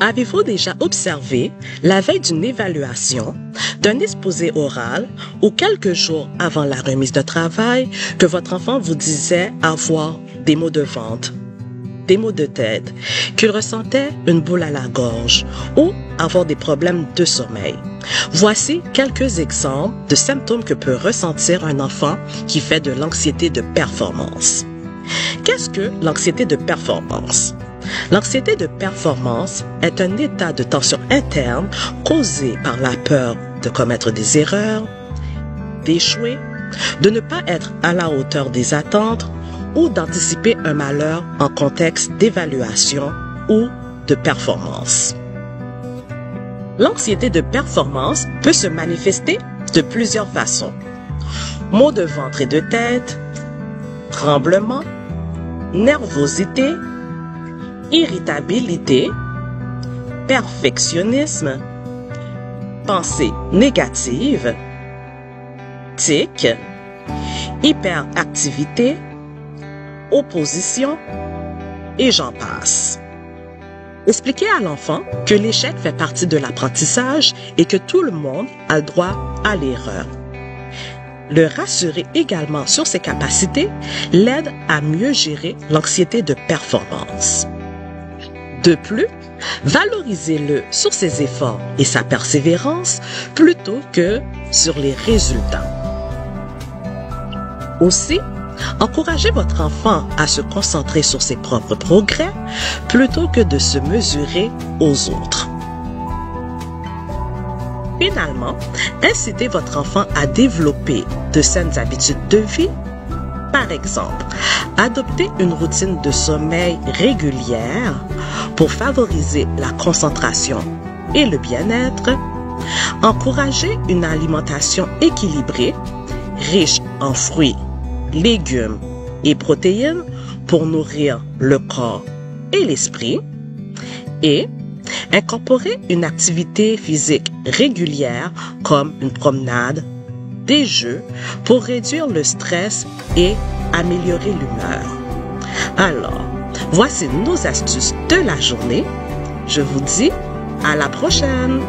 Avez-vous déjà observé, la veille d'une évaluation, d'un exposé oral ou quelques jours avant la remise de travail, que votre enfant vous disait avoir des maux de ventre, des maux de tête, qu'il ressentait une boule à la gorge ou avoir des problèmes de sommeil? Voici quelques exemples de symptômes que peut ressentir un enfant qui fait de l'anxiété de performance. Qu'est-ce que l'anxiété de performance? L'anxiété de performance est un état de tension interne causé par la peur de commettre des erreurs, d'échouer, de ne pas être à la hauteur des attentes ou d'anticiper un malheur en contexte d'évaluation ou de performance. L'anxiété de performance peut se manifester de plusieurs façons. Maux de ventre et de tête, tremblements, nervosité, irritabilité, perfectionnisme, pensée négative, tic, hyperactivité, opposition, et j'en passe. Expliquez à l'enfant que l'échec fait partie de l'apprentissage et que tout le monde a le droit à l'erreur. Le rassurer également sur ses capacités l'aide à mieux gérer l'anxiété de performance. De plus, valorisez-le sur ses efforts et sa persévérance plutôt que sur les résultats. Aussi, encouragez votre enfant à se concentrer sur ses propres progrès plutôt que de se mesurer aux autres. Finalement, incitez votre enfant à développer de saines habitudes de vie. Par exemple, adopter une routine de sommeil régulière pour favoriser la concentration et le bien-être. Encourager une alimentation équilibrée, riche en fruits, légumes et protéines pour nourrir le corps et l'esprit. Et incorporer une activité physique régulière comme une promenade, des jeux pour réduire le stress et améliorer l'humeur. Alors, voici nos astuces de la journée. Je vous dis à la prochaine!